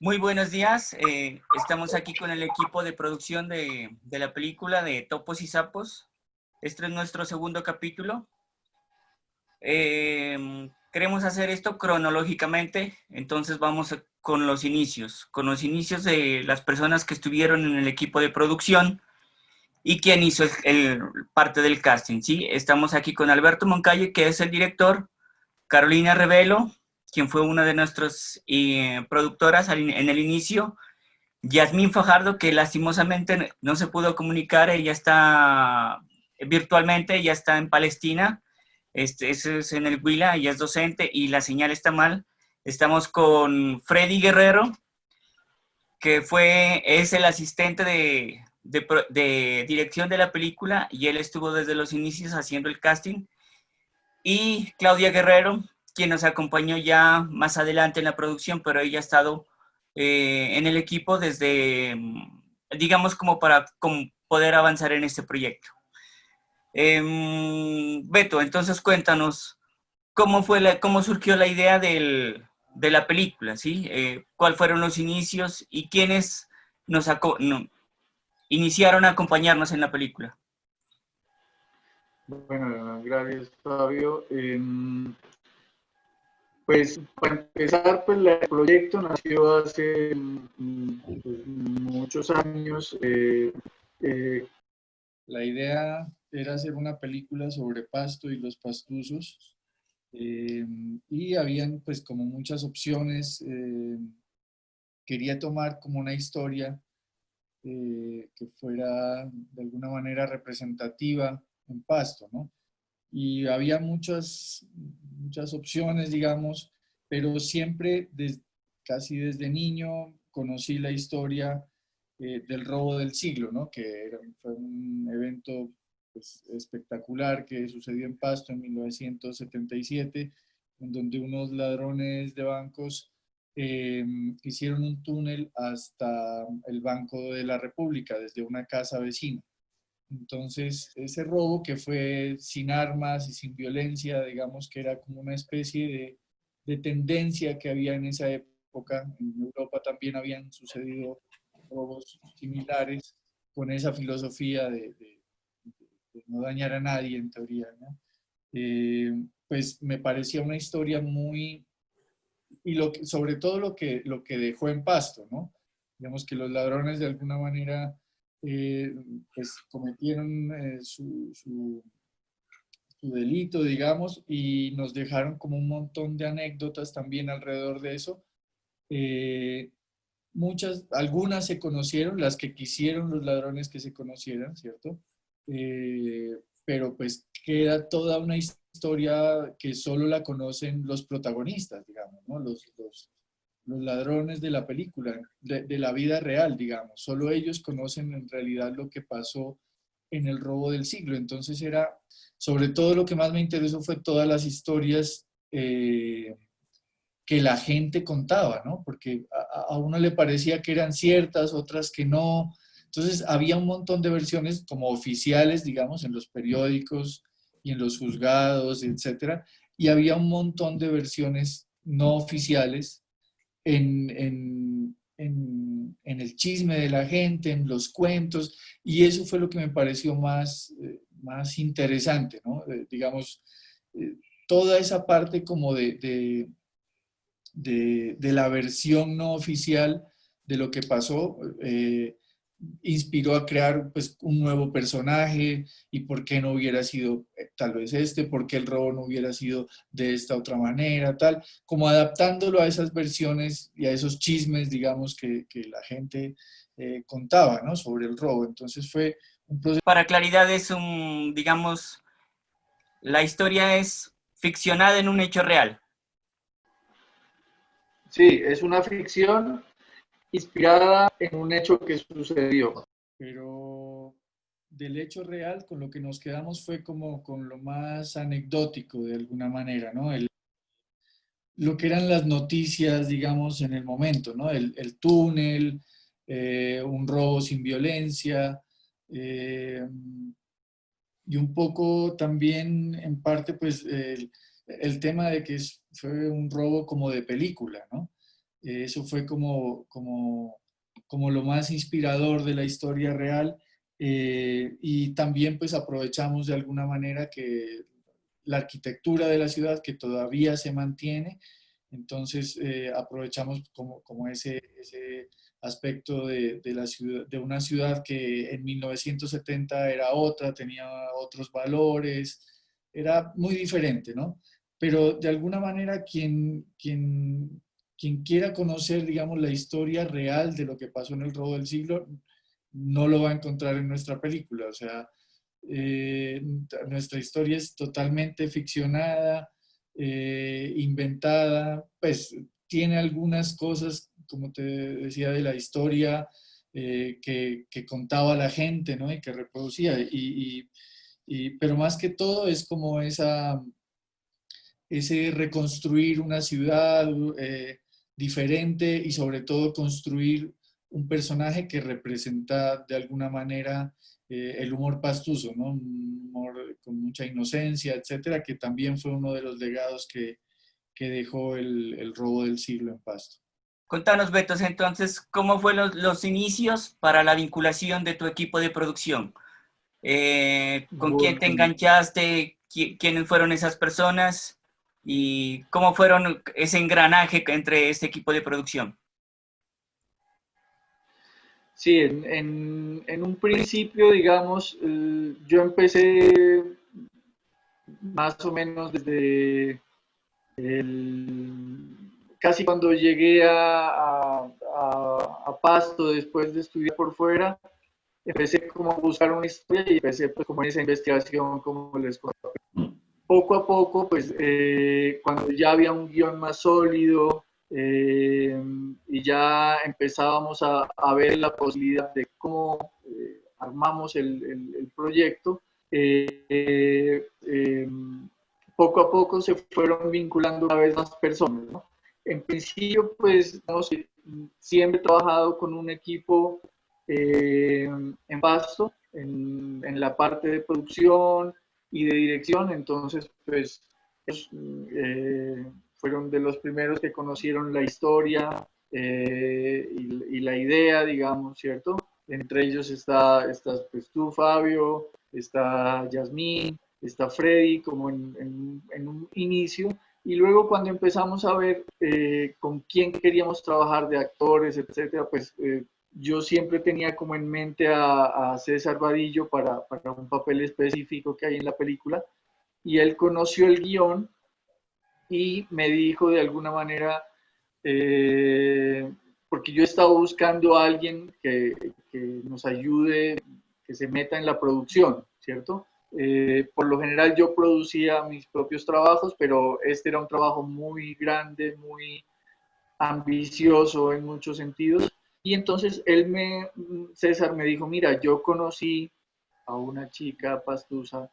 Muy buenos días. Estamos aquí con el equipo de producción de la película de Topos y Sapos. Este es nuestro segundo capítulo. Queremos hacer esto cronológicamente, entonces con los inicios de las personas que estuvieron en el equipo de producción y quien hizo parte del casting. ¿Sí? Estamos aquí con Alberto Moncayo, que es el director, Carolina Revelo, quien fue una de nuestras productoras en el inicio, Yasmín Fajardo, que lastimosamente no se pudo comunicar, ella está virtualmente, ella está en Palestina, es en el Huila, ella es docente y la señal está mal. Estamos con Freddy Guerrero, que es el asistente de dirección de la película y él estuvo desde los inicios haciendo el casting. Y Claudia Guerrero, quien nos acompañó ya más adelante en la producción, pero ella ha estado en el equipo desde, digamos, como poder avanzar en este proyecto. Beto, entonces cuéntanos, ¿cómo surgió la idea de la película? ¿Sí? ¿Cuáles fueron los inicios y quiénes iniciaron a acompañarnos en la película? Bueno, gracias Fabio. Pues para empezar, pues el proyecto nació hace pues, muchos años. Eh, la idea era hacer una película sobre Pasto y los pastusos, y habían pues como muchas opciones. Quería tomar como una historia que fuera de alguna manera representativa en Pasto, ¿no? Y había muchas opciones, digamos, pero siempre, casi desde niño, conocí la historia del robo del siglo, ¿no? Fue un evento pues, espectacular que sucedió en Pasto en 1977, en donde unos ladrones de bancos hicieron un túnel hasta el Banco de la República, desde una casa vecina. Entonces, ese robo que fue sin armas y sin violencia, digamos que era como una especie de tendencia que había en esa época. En Europa también habían sucedido robos similares con esa filosofía de no dañar a nadie, en teoría, ¿no? Pues me parecía una historia muy, y sobre todo lo que dejó en Pasto, ¿no? Digamos que los ladrones de alguna manera pues cometieron su delito, digamos, y nos dejaron como un montón de anécdotas también alrededor de eso. Eh, algunas se conocieron, las que quisieron los ladrones que se conocieran, ¿cierto? Pero pues queda toda una historia que solo la conocen los protagonistas, digamos, ¿no? Los ladrones de la película, de la vida real, digamos. Solo ellos conocen en realidad lo que pasó en el robo del siglo. Entonces sobre todo lo que más me interesó fue todas las historias que la gente contaba, ¿no? Porque a uno le parecía que eran ciertas, otras que no. Entonces había un montón de versiones como oficiales, digamos, en los periódicos y en los juzgados, etcétera, y había un montón de versiones no oficiales en el chisme de la gente, en los cuentos, y eso fue lo que me pareció más interesante, ¿no? Digamos, eh, toda esa parte como de la versión no oficial de lo que pasó, inspiró a crear pues, un nuevo personaje y por qué no hubiera sido tal vez por qué el robo no hubiera sido de esta otra manera, tal, como adaptándolo a esas versiones y a esos chismes, digamos, que la gente contaba, ¿no? Sobre el robo. Entonces fue un proceso. Para claridad digamos, la historia es ficcionada en un hecho real. Sí, es una ficción inspirada en un hecho que sucedió. Pero del hecho real, con lo que nos quedamos fue como con lo más anecdótico de alguna manera, ¿no? Lo que eran las noticias, digamos, en el momento, ¿no? El túnel, un robo sin violencia, eh, y un poco también, en parte, pues, el tema de que fue un robo como de película, ¿no? Eso fue como lo más inspirador de la historia real. Y también pues aprovechamos de alguna manera que la arquitectura de la ciudad que todavía se mantiene, entonces aprovechamos como ese aspecto de la ciudad, de una ciudad que en 1970 era otra, tenía otros valores, era muy diferente, ¿no? Pero de alguna manera quien quiera conocer, digamos, la historia real de lo que pasó en el robo del siglo, no lo va a encontrar en nuestra película. O sea, nuestra historia es totalmente ficcionada, inventada, pues tiene algunas cosas, como te decía, de la historia que contaba la gente, ¿no? Y que reproducía. Pero más que todo es como ese reconstruir una ciudad diferente y sobre todo construir un personaje que representa de alguna manera el humor pastuso, ¿no? Un humor con mucha inocencia, etcétera, que también fue uno de los legados que dejó el robo del siglo en Pasto. Contanos, Betos, entonces, ¿cómo fueron los inicios para la vinculación de tu equipo de producción? ¿Con quién te Bueno, enganchaste? ¿Quiénes fueron esas personas? ¿Y cómo fueron ese engranaje entre este equipo de producción? sí, en un principio, digamos, yo empecé más o menos desde casi cuando llegué a Pasto después de estudiar por fuera, empecé como a buscar una historia y empecé pues como en esa investigación, como les contaba. Poco a poco, pues cuando ya había un guión más sólido y ya empezábamos a ver la posibilidad de cómo armamos el proyecto, poco a poco se fueron vinculando cada vez más personas, ¿no? En principio, pues, no sé, siempre he trabajado con un equipo en Pasto, en la parte de producción y de dirección, entonces, pues, fueron de los primeros que conocieron la historia y la idea, digamos, ¿cierto? Entre ellos estás pues, tú, Fabio, está Yasmín, está Freddy, como en un inicio, y luego cuando empezamos a ver con quién queríamos trabajar de actores, etcétera, pues yo siempre tenía como en mente a César Vadillo para un papel específico que hay en la película, y él conoció el guión y me dijo de alguna manera, eh, porque yo estaba buscando a alguien que nos ayude, que se meta en la producción, ¿cierto? Por lo general yo producía mis propios trabajos, pero este era un trabajo muy grande, muy ambicioso en muchos sentidos. Y entonces César me dijo, mira, yo conocí a una chica pastusa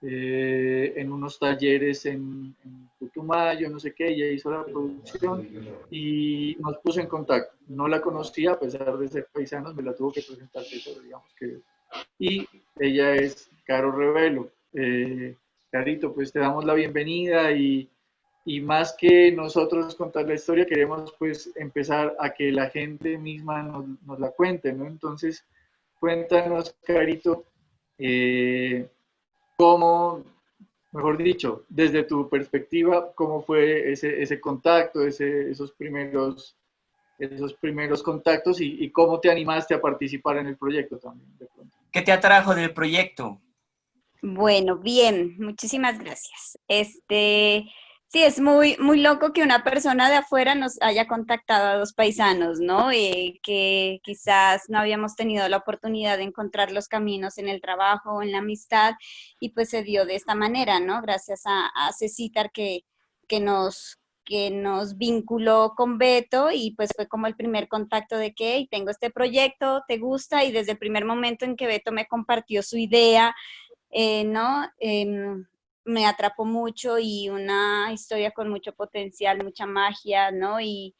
en unos talleres en Putumayo, no sé qué, ella hizo la producción y nos puso en contacto. No la conocía, a pesar de ser paisanos, me la tuvo que presentar, digamos que. Y ella es Caro Revelo. Carito, pues te damos la bienvenida y más que nosotros contar la historia, queremos pues empezar a que la gente misma nos la cuente, ¿no? Entonces, cuéntanos, Carito, cómo, mejor dicho, desde tu perspectiva, cómo fue ese contacto, esos primeros contactos y cómo te animaste a participar en el proyecto también, de pronto. ¿Qué te atrajo del proyecto? Bueno, bien, muchísimas gracias. Sí, es muy, muy loco que una persona de afuera nos haya contactado a dos paisanos, ¿no? Que quizás no habíamos tenido la oportunidad de encontrar los caminos en el trabajo o en la amistad y pues se dio de esta manera, ¿no? Gracias a Cecitar que nos que nos vinculó con Beto y pues fue como el primer contacto de que hey, tengo este proyecto, ¿te gusta? Y desde el primer momento en que Beto me compartió su idea, ¿no? Me atrapó mucho y una historia con mucho potencial, mucha magia, ¿no? Y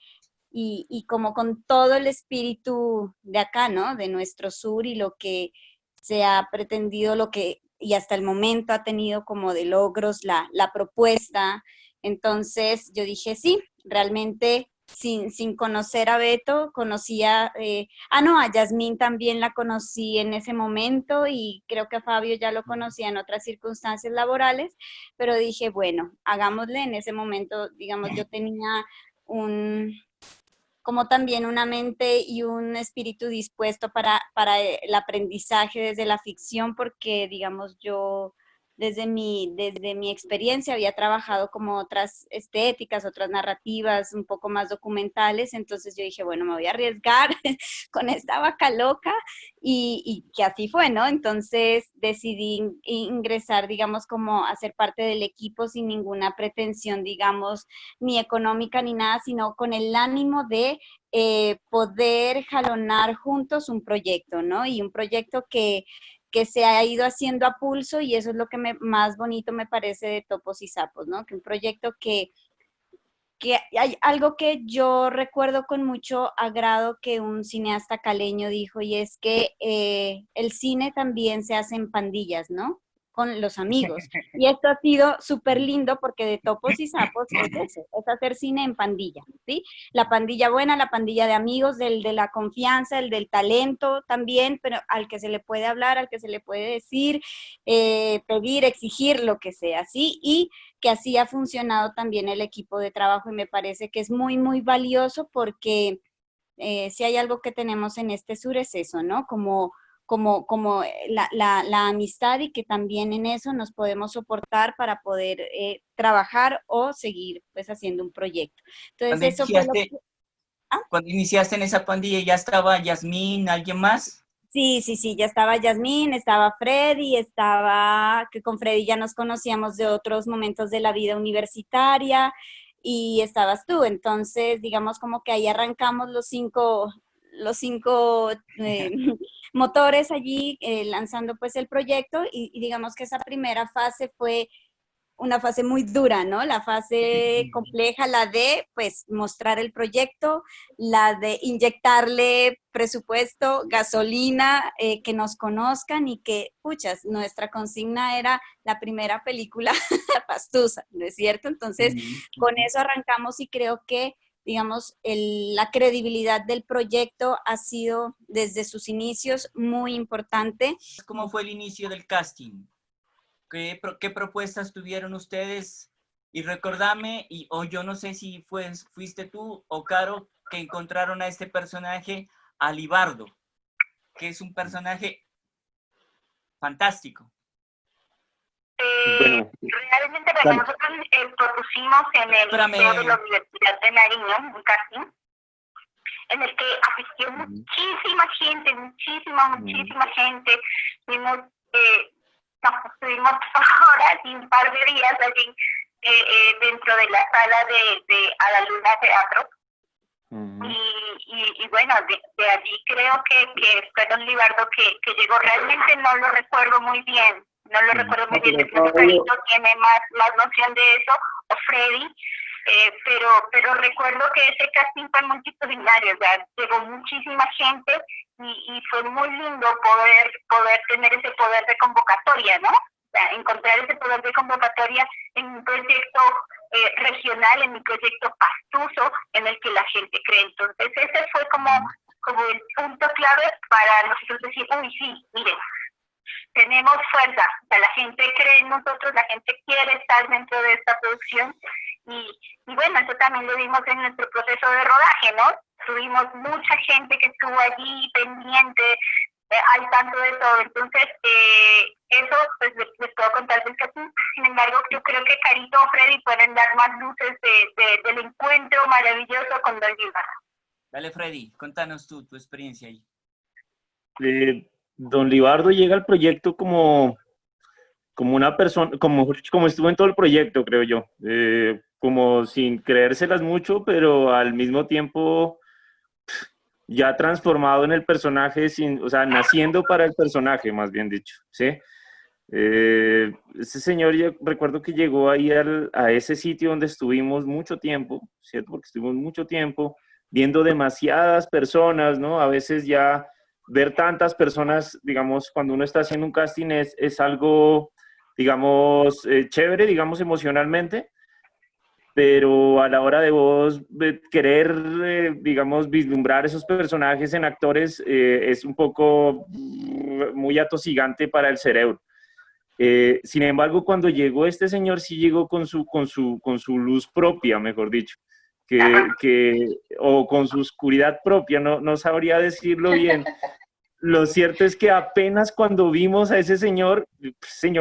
como con todo el espíritu de acá, ¿no? De nuestro sur y lo que se ha pretendido, lo que y hasta el momento ha tenido como de logros la propuesta. Entonces yo dije, sí, realmente sin conocer a Beto, conocía, no, a Yasmín también la conocí en ese momento y creo que a Fabio ya lo conocía en otras circunstancias laborales, pero dije, bueno, hagámosle. En ese momento, digamos, yo tenía como también una mente y un espíritu dispuesto para el aprendizaje desde la ficción, porque, digamos, yo desde mi experiencia había trabajado como otras estéticas, otras narrativas un poco más documentales, entonces yo dije, bueno, me voy a arriesgar con esta vaca loca y que así fue, ¿no? Entonces decidí ingresar, digamos, como a ser parte del equipo sin ninguna pretensión, digamos, ni económica ni nada, sino con el ánimo de poder jalonar juntos un proyecto, ¿no? Y un proyecto que se ha ido haciendo a pulso y eso es lo que más bonito me parece de Topos y Sapos, ¿no? Que un proyecto que hay algo que yo recuerdo con mucho agrado que un cineasta caleño dijo y es que el cine también se hace en pandillas, ¿no? Con los amigos. Y esto ha sido súper lindo porque de Topos y Sapos es eso, es hacer cine en pandilla, ¿sí? La pandilla buena, la pandilla de amigos, del de la confianza, el del talento también, pero al que se le puede hablar, al que se le puede decir, pedir, exigir, lo que sea, ¿sí? Y que así ha funcionado también el equipo de trabajo y me parece que es muy, muy valioso porque si hay algo que tenemos en este sur es eso, ¿no? Como la amistad y que también en eso nos podemos soportar para poder trabajar o seguir pues haciendo un proyecto. Cuando Entonces eso fue lo iniciaste, que... ¿Ah? cuando iniciaste en esa pandilla, ¿ya estaba Yasmín, alguien más? Sí, ya estaba Yasmín, estaba Freddy, que con Freddy ya nos conocíamos de otros momentos de la vida universitaria y estabas tú. Entonces, digamos como que ahí arrancamos los cinco motores allí lanzando pues el proyecto y digamos que esa primera fase fue una fase muy dura, ¿no? La fase compleja, la de, pues, mostrar el proyecto, la de inyectarle presupuesto, gasolina, que nos conozcan y que, puchas, nuestra consigna era la primera película pastusa, ¿no es cierto? Entonces, con eso arrancamos y creo que, digamos, la credibilidad del proyecto ha sido desde sus inicios muy importante. ¿Cómo fue el inicio del casting? ¿Qué propuestas tuvieron ustedes? Y recordame, o yo no sé si fuiste tú o Caro, que encontraron a este personaje, a Libardo, que es un personaje fantástico. Bueno, Realmente pues, nosotros propusimos en el Museo de la Universidad de Nariño un casting en el que asistió muchísima gente, muchísima gente. Estuvimos horas y un par de días allí dentro de la sala de A la Luna Teatro. Y bueno, de allí creo que fue don Libardo que llegó. Realmente no lo recuerdo muy bien. No lo recuerdo muy bien. Después Carito tiene más noción de eso, o Freddy. Pero recuerdo que ese casting fue multitudinario, o sea, llegó muchísima gente y fue muy lindo poder tener ese poder de convocatoria, ¿no? O sea, encontrar ese poder de convocatoria en un proyecto regional, en un proyecto pastuso en el que la gente cree. Entonces ese fue como el punto clave para nosotros decir, uy, sí, miren, tenemos fuerza, o sea, la gente cree en nosotros, la gente quiere estar dentro de esta producción y bueno, eso también lo vimos en nuestro proceso de rodaje, ¿no? Tuvimos mucha gente que estuvo allí pendiente, al tanto de todo, entonces eso pues les puedo contar del casting. Sin embargo, yo creo que Carito o Freddy pueden dar más luces del encuentro maravilloso con Don Libardo. Dale, Freddy, contanos tu experiencia ahí. Don Libardo llega al proyecto como una persona, como estuvo en todo el proyecto, creo yo, como sin creérselas mucho, pero al mismo tiempo ya transformado en el personaje, o sea, naciendo para el personaje, más bien dicho, ¿sí? Ese señor, yo recuerdo que llegó ahí a ese sitio donde estuvimos mucho tiempo, ¿cierto? Porque estuvimos mucho tiempo viendo demasiadas personas, ¿no? A veces ya ver tantas personas, digamos, cuando uno está haciendo un casting es algo, digamos, chévere, digamos, emocionalmente, pero a la hora de vos querer, digamos, vislumbrar esos personajes en actores, es un poco muy atosigante para el cerebro. Sin embargo, cuando llegó este señor, sí llegó con su luz propia, mejor dicho, o con su oscuridad propia, no sabría decirlo bien. Lo cierto es que apenas cuando vimos a ese señor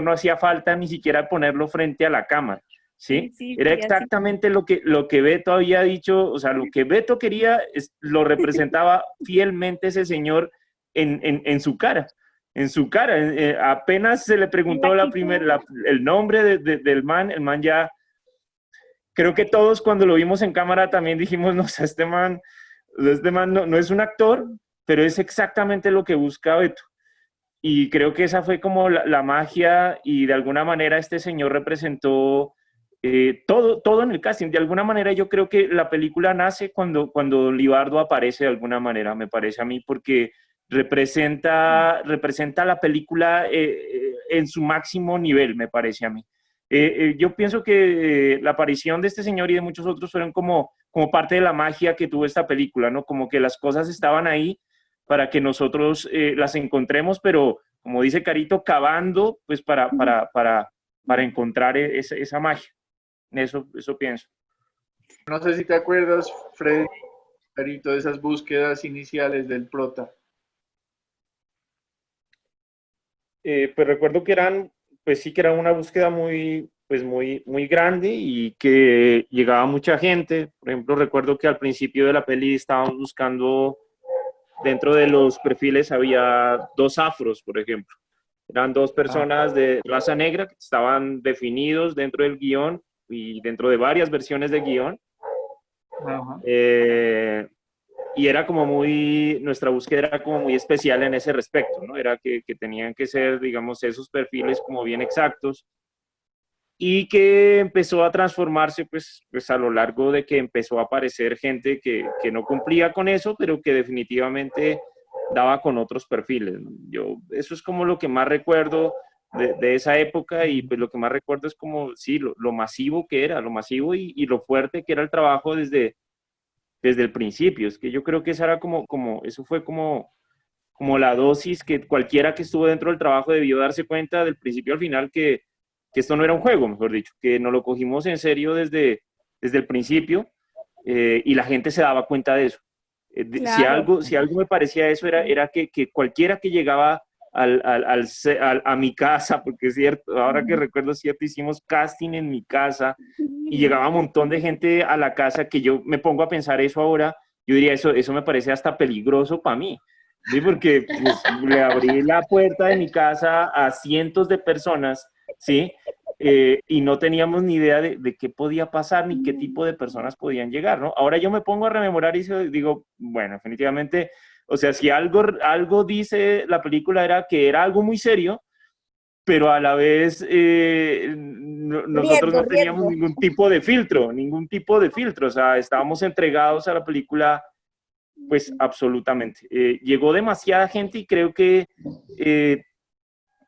no hacía falta ni siquiera ponerlo frente a la cámara, ¿sí? Sí, Era sí, así. exactamente lo que Beto había dicho, o sea, lo que Beto quería, lo representaba fielmente ese señor en su cara. En su cara, apenas se le preguntó el nombre del man, el man ya, creo que todos cuando lo vimos en cámara también dijimos, no, o sea, este man no es un actor, pero es exactamente lo que busca Beto. Y creo que esa fue como la magia y de alguna manera este señor representó todo en el casting. De alguna manera yo creo que la película nace cuando Libardo aparece de alguna manera, me parece a mí, porque representa la película en su máximo nivel, me parece a mí. Yo pienso que la aparición de este señor y de muchos otros fueron como parte de la magia que tuvo esta película, ¿no? Como que las cosas estaban ahí para que nosotros las encontremos, pero como dice Carito, cavando, pues para encontrar esa magia. Eso pienso. No sé si te acuerdas, Freddy, Carito, de esas búsquedas iniciales del prota. Pues recuerdo que sí que era una búsqueda muy grande y que llegaba mucha gente. Por ejemplo, recuerdo que al principio de la peli estábamos buscando, dentro de los perfiles había 2 afros, por ejemplo. Eran 2 personas de raza negra que estaban definidos dentro del guión y dentro de varias versiones de guión. Y era como nuestra búsqueda era como muy especial en ese respecto, ¿no? Era que tenían que ser, digamos, esos perfiles como bien exactos y que empezó a transformarse pues a lo largo de que empezó a aparecer gente que no cumplía con eso, pero que definitivamente daba con otros perfiles, ¿no? Eso es como lo que más recuerdo de esa época y pues lo que más recuerdo es como, sí, lo masivo que era, lo masivo y lo fuerte que era el trabajo desde el principio. Es que yo creo que esa era eso fue como la dosis que cualquiera que estuvo dentro del trabajo debió darse cuenta del principio al final que esto no era un juego, mejor dicho, que nos lo cogimos en serio desde el principio y la gente se daba cuenta de eso. Claro. Si algo me parecía eso era que cualquiera que llegaba a mi casa, porque es cierto, ahora que recuerdo es cierto, hicimos casting en mi casa y llegaba un montón de gente a la casa que yo me pongo a pensar eso ahora, yo diría eso me parece hasta peligroso para mí, ¿sí? Porque pues, le abrí la puerta de mi casa a cientos de personas, ¿sí? Y no teníamos ni idea de qué podía pasar ni qué tipo de personas podían llegar, ¿no? Ahora yo me pongo a rememorar y digo, bueno, definitivamente, o sea, si algo dice la película era que era algo muy serio, pero a la vez nosotros no teníamos Riesgo. ningún tipo de filtro, o sea, estábamos entregados a la película, pues absolutamente. Llegó demasiada gente y creo que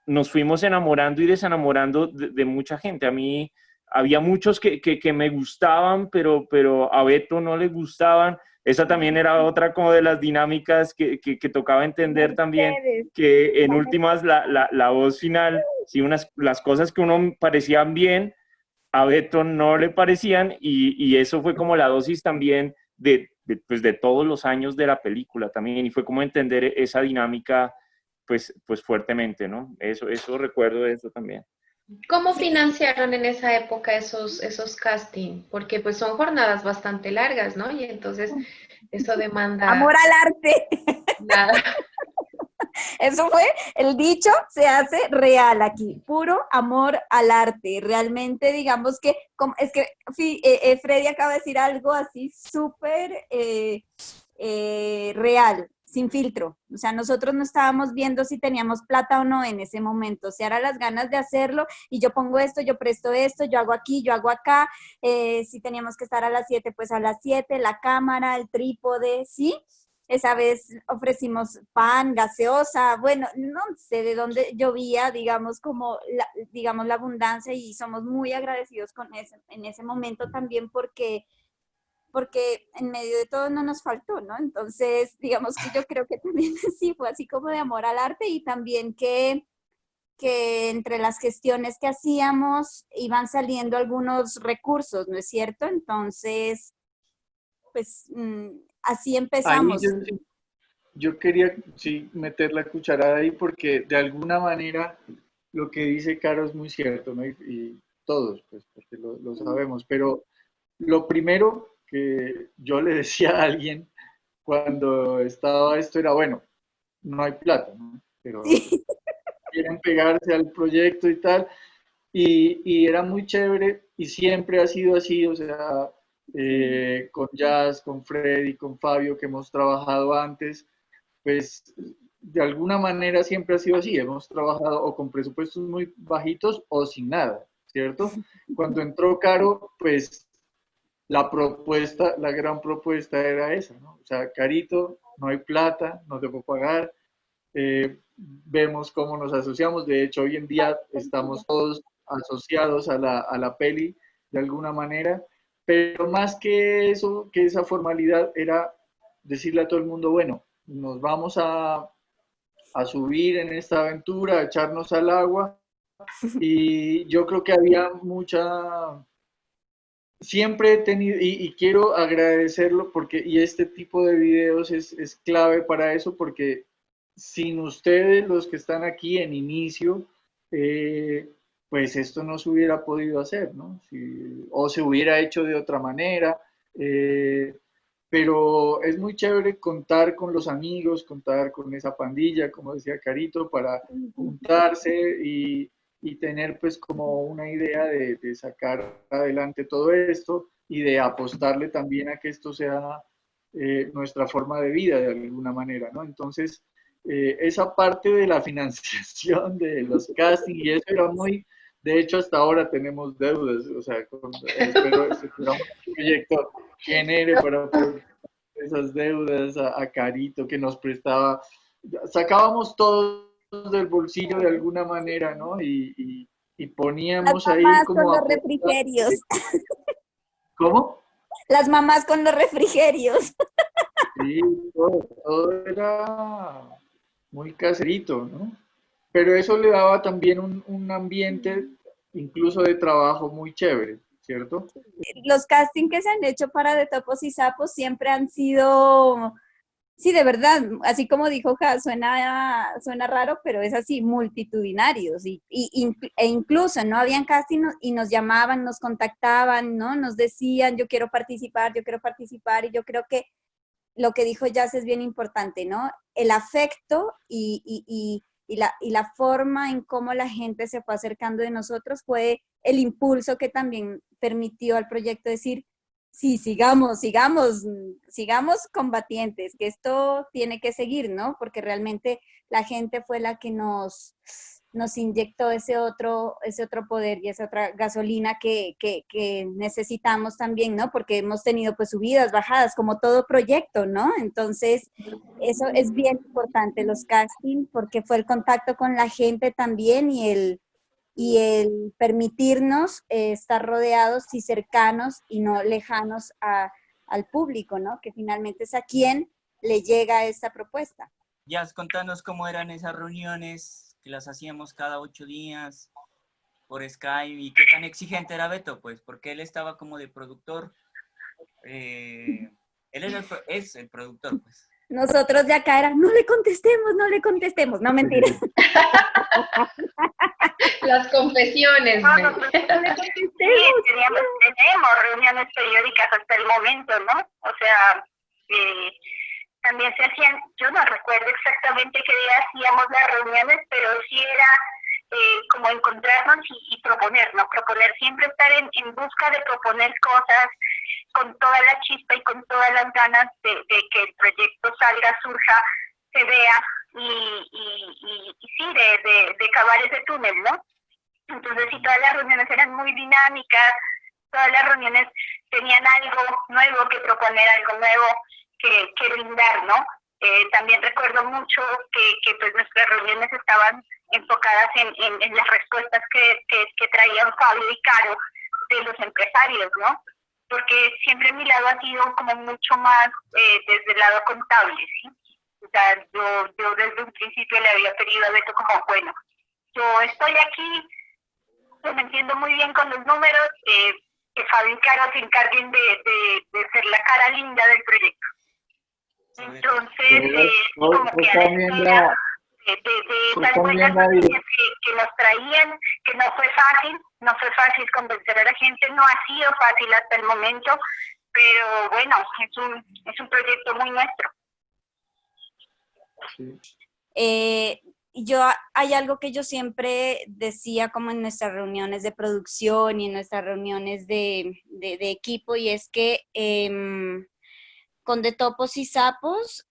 nos fuimos enamorando y desenamorando de mucha gente. A mí había muchos que me gustaban, pero a Beto no le gustaban. Esa también era otra como de las dinámicas que tocaba entender también, que en últimas la voz final, si las cosas que uno parecían bien, a Beto no le parecían y eso fue como la dosis también pues de todos los años de la película también y fue como entender esa dinámica pues fuertemente, ¿no? Eso recuerdo de eso también. ¿Cómo financiaron en esa época esos casting? Porque pues son jornadas bastante largas, ¿no? Y entonces eso demanda... Amor al arte. Nada. Eso fue, el dicho se hace real aquí, puro amor al arte. Realmente, digamos que, es que Freddy acaba de decir algo así súper real, sin filtro. O sea, nosotros no estábamos viendo si teníamos plata o no en ese momento. O sea, eran las ganas de hacerlo y yo pongo esto, yo presto esto, yo hago aquí, yo hago acá. Si teníamos que estar a las 7, pues a las 7, la cámara, el trípode, ¿sí? esa vez ofrecimos pan, gaseosa, bueno, no sé de dónde llovía, digamos, como digamos, la abundancia y somos muy agradecidos con en ese momento también porque en medio de todo no nos faltó, ¿no? Entonces, digamos que yo creo que también sí fue así como de amor al arte y también que entre las gestiones que hacíamos iban saliendo algunos recursos, ¿no es cierto? Entonces, pues así Ahí empezamos. yo quería sí meter la cucharada ahí porque de alguna manera lo que dice Caro es muy cierto, ¿no? Y todos, pues, porque lo sabemos, pero lo primero que yo le decía a alguien cuando estaba esto era, bueno, no hay plata, ¿no? Pero Sí. quieren pegarse al proyecto y tal, y era muy chévere y siempre ha sido así, o sea, con Jazz, con Freddy, con Fabio, que hemos trabajado antes, pues de alguna manera siempre ha sido así, hemos trabajado o con presupuestos muy bajitos o sin nada, ¿cierto? Cuando entró Caro, pues la propuesta, la gran propuesta era esa, ¿no? O sea, Carito, no hay plata, no te puedo pagar, vemos cómo nos asociamos, de hecho hoy en día estamos todos asociados a la peli de alguna manera, pero más que eso, que esa formalidad era decirle a todo el mundo, bueno, nos vamos a subir en esta aventura, a echarnos al agua, y yo creo que había mucha, siempre he tenido, y quiero agradecerlo porque, y este tipo de videos es clave para eso, porque sin ustedes, los que están aquí en inicio, eh, pues esto no se hubiera podido hacer, ¿no? O se hubiera hecho de otra manera, pero es muy chévere contar con los amigos, contar con esa pandilla, como decía Carito, para juntarse y tener pues como una idea de sacar adelante todo esto y de apostarle también a que esto sea nuestra forma de vida de alguna manera, ¿no? Entonces, esa parte de la financiación de los castings y eso era muy, de hecho hasta ahora tenemos deudas, o sea, esperamos que el proyecto genere para poder esas deudas a Carito que nos prestaba, sacábamos todos del bolsillo de alguna manera, ¿no? Y Las poníamos ahí mamás con como los a apostar. refrigerios, ¿Cómo? las mamás con los refrigerios. Sí, todo era muy caserito, ¿no? Pero eso le daba también un ambiente, incluso de trabajo, muy chévere, ¿cierto? Los castings que se han hecho para De Topos y Sapos siempre han sido, sí, de verdad, así como dijo Ja, suena raro, pero es así, multitudinarios. E incluso no habían casting y nos llamaban, nos contactaban, ¿no? Nos decían, yo quiero participar, y yo creo que lo que dijo Jazz es bien importante, ¿no? El afecto y la forma en cómo la gente se fue acercando de nosotros fue el impulso que también permitió al proyecto decir, sí, sigamos combatientes, que esto tiene que seguir, ¿no? Porque realmente la gente fue la que nos inyectó ese otro poder y esa otra gasolina que necesitamos también, ¿no? Porque hemos tenido pues subidas, bajadas, como todo proyecto, ¿no? Entonces, eso es bien importante, los castings, porque fue el contacto con la gente también y el permitirnos estar rodeados y cercanos y no lejanos al público, ¿no? Que finalmente es a quien le llega esta propuesta. Jazz, contanos cómo eran esas reuniones, que las hacíamos cada 8 días por Skype, y qué tan exigente era Beto, pues, porque él estaba como de productor. Él es el productor, pues. Nosotros de acá era, no le contestemos, no mentira. Las confesiones. No, nosotros sí, tenemos reuniones periódicas hasta el momento, ¿no? O sea, también se hacían, yo no recuerdo exactamente qué día hacíamos las reuniones, pero sí era como encontrarnos y proponer, ¿no? Proponer, siempre estar en busca de proponer cosas con toda la chispa y con todas las ganas de que el proyecto salga, surja, se vea y sí, de cavar ese túnel, ¿no? Entonces, sí, todas las reuniones eran muy dinámicas, todas las reuniones tenían algo nuevo que proponer, algo nuevo que brindar, ¿no? También recuerdo mucho que pues nuestras reuniones estaban enfocadas en las respuestas que traían Fabio y Caro de los empresarios, ¿no? Porque siempre mi lado ha sido como mucho más desde el lado contable, ¿sí? O sea, yo desde un principio le había pedido a Beto como, bueno, yo estoy aquí, yo me entiendo muy bien con los números, que Fabio y Caro se encarguen de ser la cara linda del proyecto. Entonces, como que a la espera de esas buenas noticias que nos traían, que no fue fácil convencer a la gente, no ha sido fácil hasta el momento, pero bueno, es un proyecto muy nuestro. Sí. Hay algo que yo siempre decía como en nuestras reuniones de producción y en nuestras reuniones de equipo, y es que con De Topos y Sapos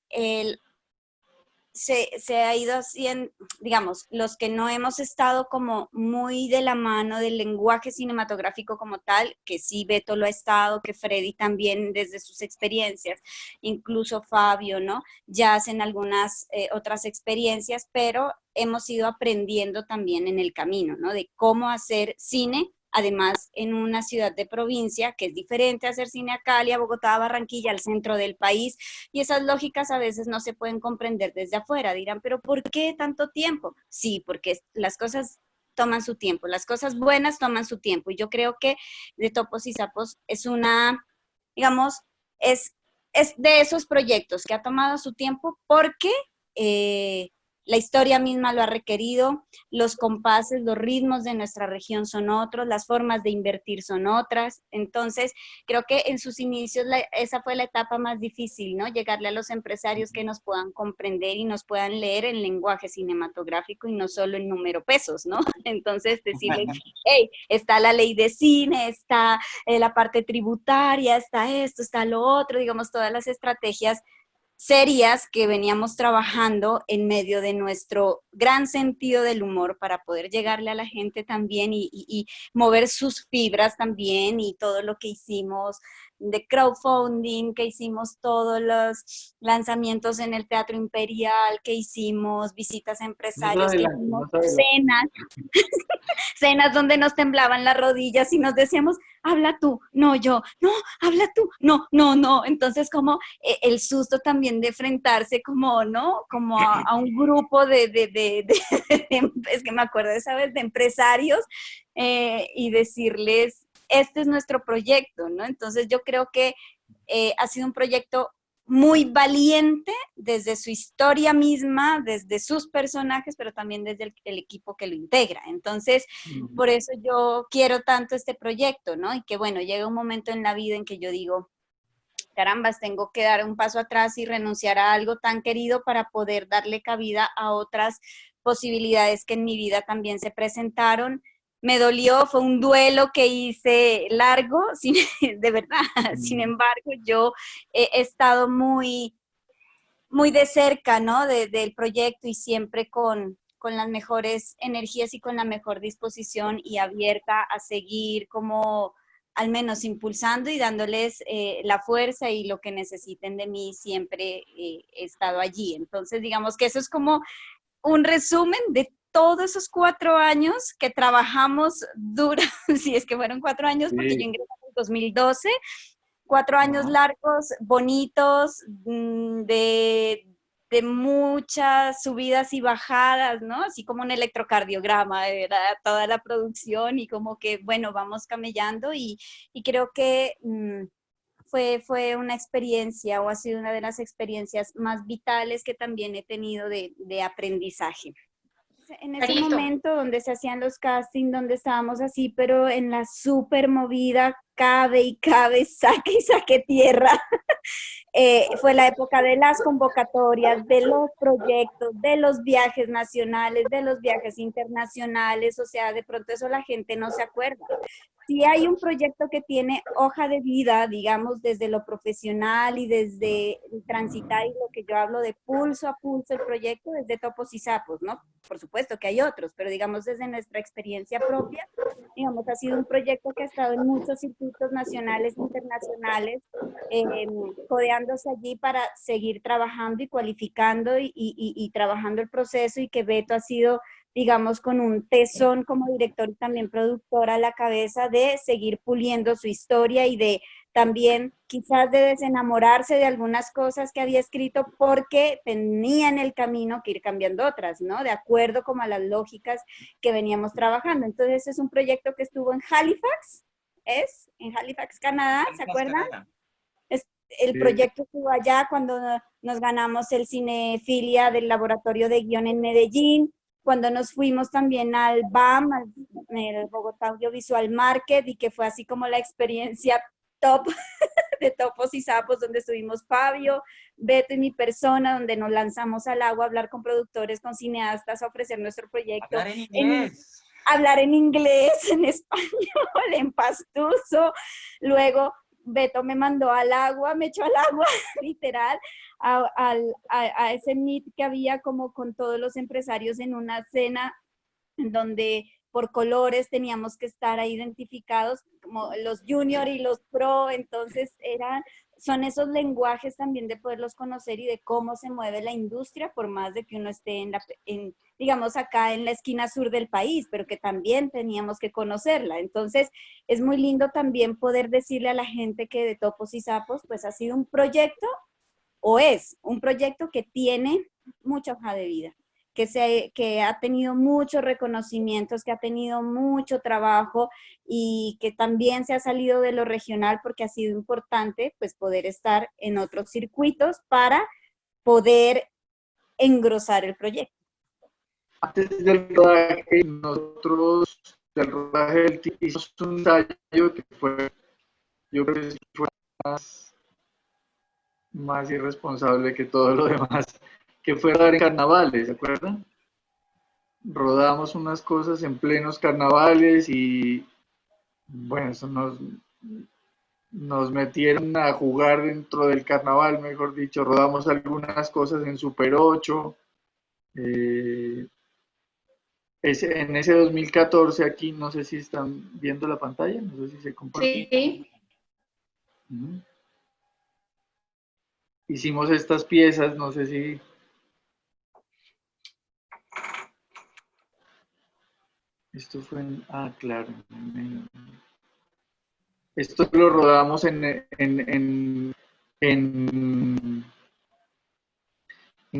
se ha ido haciendo, digamos, los que no hemos estado como muy de la mano del lenguaje cinematográfico como tal, que sí Beto lo ha estado, que Freddy también desde sus experiencias, incluso Fabio, ¿no? Ya hacen algunas otras experiencias, pero hemos ido aprendiendo también en el camino, ¿no? De cómo hacer cine, además en una ciudad de provincia, que es diferente a hacer cine a Cali, a Bogotá, a Barranquilla, al centro del país, y esas lógicas a veces no se pueden comprender desde afuera. Dirán, pero ¿por qué tanto tiempo? Sí, porque las cosas toman su tiempo, las cosas buenas toman su tiempo, y yo creo que De Topos y Sapos es una, digamos, es de esos proyectos que ha tomado su tiempo porque la historia misma lo ha requerido, los compases, los ritmos de nuestra región son otros, las formas de invertir son otras. Entonces, creo que en sus inicios esa fue la etapa más difícil, ¿no? Llegarle a los empresarios que nos puedan comprender y nos puedan leer en lenguaje cinematográfico y no solo en número pesos, ¿no? Entonces, decirles, hey, está la ley de cine, está la parte tributaria, está esto, está lo otro, digamos, todas las estrategias serias que veníamos trabajando en medio de nuestro gran sentido del humor para poder llegarle a la gente también y mover sus fibras también, y todo lo que hicimos de crowdfunding, que hicimos todos los lanzamientos en el Teatro Imperial, que hicimos visitas a empresarios, que hicimos cenas donde nos temblaban las rodillas y nos decíamos, habla tú, no yo, no, habla tú, no, no, no. Entonces como el susto también de enfrentarse como, ¿no? Como a un grupo es que me acuerdo de esa vez, de empresarios, y decirles, este es nuestro proyecto, ¿no? Entonces yo creo que ha sido un proyecto muy valiente desde su historia misma, desde sus personajes, pero también desde el equipo que lo integra. Entonces, por eso yo quiero tanto este proyecto, ¿no? Y que bueno, llega un momento en la vida en que yo digo, carambas, tengo que dar un paso atrás y renunciar a algo tan querido para poder darle cabida a otras posibilidades que en mi vida también se presentaron. Me dolió, fue un duelo que hice largo, de verdad. Sin embargo, yo he estado muy, muy de cerca, ¿no? Del proyecto, y siempre con las mejores energías y con la mejor disposición y abierta a seguir como al menos impulsando y dándoles la fuerza y lo que necesiten de mí. Siempre he estado allí. Entonces, digamos que eso es como un resumen de todos esos 4 años que trabajamos duro, si es que fueron 4 años, porque yo ingresé en el 2012, 4 años largos, bonitos, de muchas subidas y bajadas, ¿no? Así como un electrocardiograma, era toda la producción, y como que, bueno, vamos camellando, y creo que fue una experiencia, o ha sido una de las experiencias más vitales que también he tenido de aprendizaje. En ese momento donde se hacían los castings, donde estábamos así, pero en la súper movida, cabe y cabe, saque y saque tierra. Fue la época de las convocatorias, de los proyectos, de los viajes nacionales, de los viajes internacionales. O sea, de pronto eso la gente no se acuerda. sí hay un proyecto que tiene hoja de vida, digamos, desde lo profesional y desde el transitar y lo que yo hablo de pulso a pulso el proyecto, desde Topos y Sapos, ¿no? Por supuesto que hay otros, pero digamos desde nuestra experiencia propia, digamos, ha sido un proyecto que ha estado en muchos circuitos nacionales e internacionales, codeándose allí para seguir trabajando y cualificando y trabajando el proceso, y que Beto ha sido, digamos, con un tesón como director y también productor a la cabeza de seguir puliendo su historia y de también quizás de desenamorarse de algunas cosas que había escrito porque tenía en el camino que ir cambiando otras, ¿no? De acuerdo como a las lógicas que veníamos trabajando. Entonces es un proyecto que estuvo en Halifax, en Halifax, Canadá, ¿se acuerdan? El proyecto estuvo allá cuando nos ganamos el Cinefilia del Laboratorio de Guión en Medellín, cuando nos fuimos también al BAM, el Bogotá Audiovisual Market, y que fue así como la experiencia top de Topos y Sapos, donde estuvimos Fabio, Beto y mi persona, donde nos lanzamos al agua a hablar con productores, con cineastas, a ofrecer nuestro proyecto. Hablar en inglés. Hablar en inglés, en español, en pastuso. Luego Beto me mandó al agua, me echó al agua, literal, a ese meet que había como con todos los empresarios en una cena en donde por colores teníamos que estar ahí identificados como los junior y los pro. Entonces son esos lenguajes también de poderlos conocer y de cómo se mueve la industria, por más de que uno esté digamos, acá en la esquina sur del país, pero que también teníamos que conocerla. Entonces, es muy lindo también poder decirle a la gente que de Topos y Sapos, pues ha sido un proyecto, o es un proyecto que tiene mucha hoja de vida, que ha tenido muchos reconocimientos, que ha tenido mucho trabajo y que también se ha salido de lo regional porque ha sido importante pues poder estar en otros circuitos para poder engrosar el proyecto. Antes del rodaje, nosotros, del rodaje del TIC, hicimos un ensayo que fue, yo creo que fue más irresponsable que todo lo demás, que fue rodar en carnavales, ¿se acuerdan? Rodamos unas cosas en plenos carnavales y, bueno, eso nos metieron a jugar dentro del carnaval, mejor dicho. Rodamos algunas cosas en Super 8. En ese 2014 aquí, no sé si están viendo la pantalla, no sé si se comparte. Sí. Hicimos estas piezas, no sé si... Esto fue en... Ah, claro. Esto lo rodamos en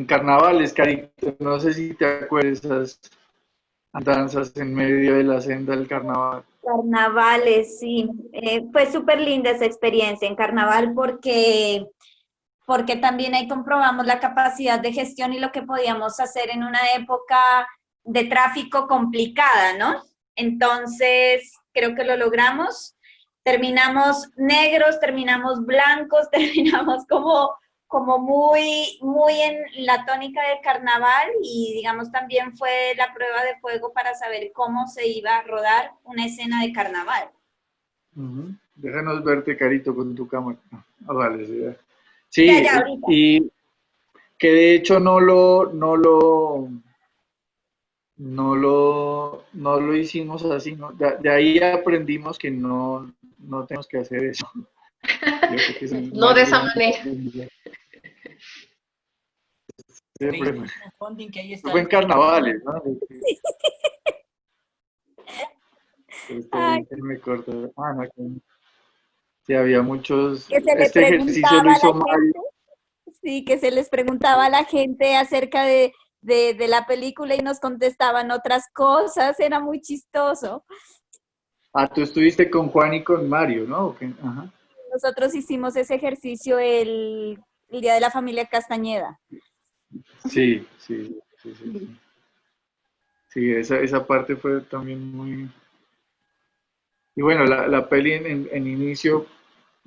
carnavales, Carito. No sé si te acuerdas esas danzas en medio de la senda del carnaval. Carnavales, sí. Fue súper linda esa experiencia en carnaval porque también ahí comprobamos la capacidad de gestión y lo que podíamos hacer en una época de tráfico complicada, ¿no? Entonces, creo que lo logramos. Terminamos negros, terminamos blancos, terminamos como muy en la tónica del carnaval, y digamos también fue la prueba de fuego para saber cómo se iba a rodar una escena de carnaval. Déjanos verte, Carito, con tu cámara. Ah, vale, sí. Sí, ya, y que de hecho no lo hicimos así, ¿no? De ahí aprendimos que no tenemos que hacer eso. No de esa manera. Fue en carnavales, ¿no? Me corto. Ah, no, sí, había muchos. Que se este ejercicio lo hizo Mario. Sí, que se les preguntaba a la gente acerca de la película y nos contestaban otras cosas, era muy chistoso. Ah, tú estuviste con Juan y con Mario, ¿no? Okay. Ajá. Nosotros hicimos ese ejercicio el Día de la Familia Castañeda. Sí. Sí, esa parte fue también muy... Y bueno, la peli en inicio,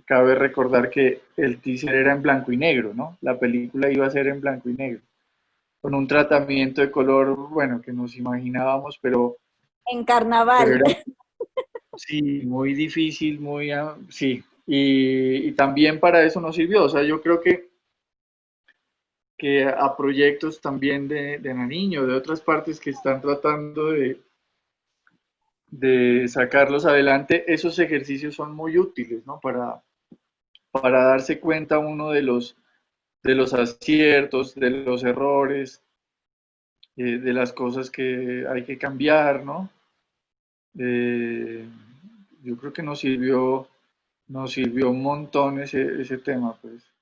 cabe recordar que el teaser era en blanco y negro, ¿no? La película iba a ser en blanco y negro, con un tratamiento de color, bueno, que nos imaginábamos, pero... En carnaval. Sí, muy difícil, sí. Y también para eso nos sirvió. O sea, yo creo que a proyectos también de Nariño, de otras partes que están tratando de sacarlos adelante, esos ejercicios son muy útiles, ¿no? Para darse cuenta uno de los aciertos, de los errores, de las cosas que hay que cambiar, ¿no? Eh, yo creo que nos sirvió un montón ese tema, pues.